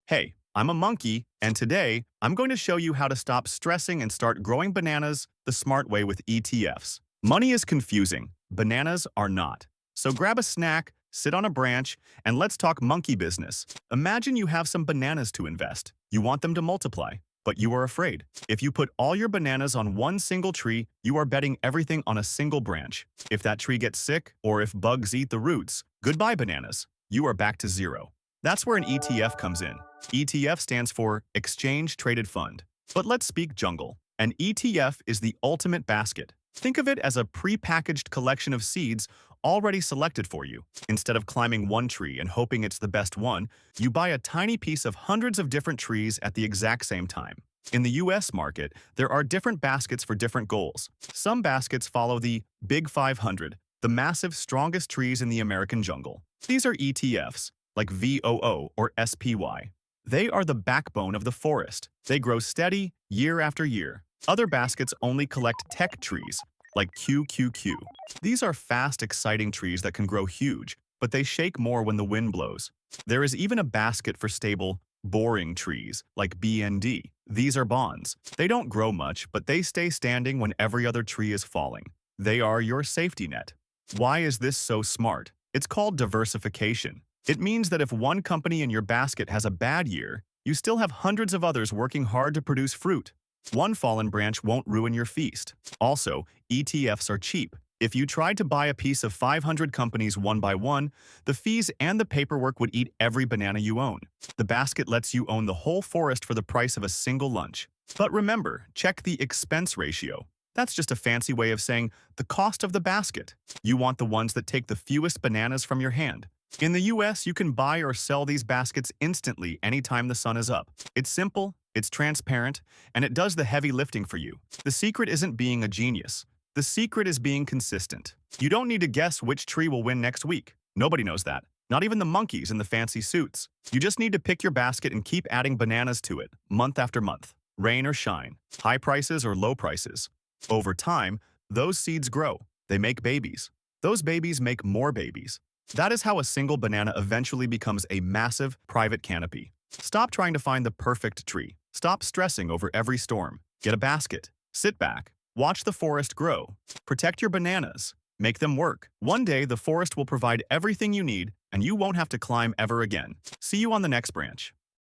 Hey, I'm a monkey, and today I'm going to show you how to stop stressing and start growing bananas the smart way with ETFs. Money is confusing, bananas are not. So grab a snack, sit on a branch, and let's talk monkey business. Imagine you have some bananas to invest. You want them to multiply, but you are afraid. If you put all your bananas on one single tree, you are betting everything on a single branch. If that tree gets sick, or if bugs eat the roots, goodbye bananas. You are back to zero. That's where an ETF comes in. ETF stands for Exchange Traded Fund. But let's speak jungle. An ETF is the ultimate basket. Think of it as a pre-packaged collection of seeds already selected for you. Instead of climbing one tree and hoping it's the best one, you buy a tiny piece of hundreds of different trees at the exact same time. In the US market, there are different baskets for different goals. Some baskets follow the Big 500, the massive, strongest trees in the American jungle. These are ETFs, like VOO or SPY. They are the backbone of the forest. They grow steady year after year. Other baskets only collect tech trees, like QQQ. These are fast, exciting trees that can grow huge, but they shake more when the wind blows. There is even a basket for stable, boring trees, like BND. These are bonds. They don't grow much, but they stay standing when every other tree is falling. They are your safety net. Why is this so smart? It's called diversification. It means that if one company in your basket has a bad year, you still have hundreds of others working hard to produce fruit. One fallen branch won't ruin your feast. Also, ETFs are cheap. If you tried to buy a piece of 500 companies one by one, the fees and the paperwork would eat every banana you own. The basket lets you own the whole forest for the price of a single lunch. But remember, check the expense ratio. That's just a fancy way of saying the cost of the basket. You want the ones that take the fewest bananas from your hand. In the US, you can buy or sell these baskets instantly anytime the sun is up. It's simple, it's transparent, and it does the heavy lifting for you. The secret isn't being a genius. The secret is being consistent. You don't need to guess which tree will win next week. Nobody knows that. Not even the monkeys in the fancy suits. You just need to pick your basket and keep adding bananas to it, month after month. Rain or shine, high prices or low prices. Over time, those seeds grow. They make babies. Those babies make more babies. That is how a single banana eventually becomes a massive, private canopy. Stop trying to find the perfect tree. Stop stressing over every storm. Get a basket. Sit back. Watch the forest grow. Protect your bananas. Make them work. One day, the forest will provide everything you need, and you won't have to climb ever again. See you on the next branch.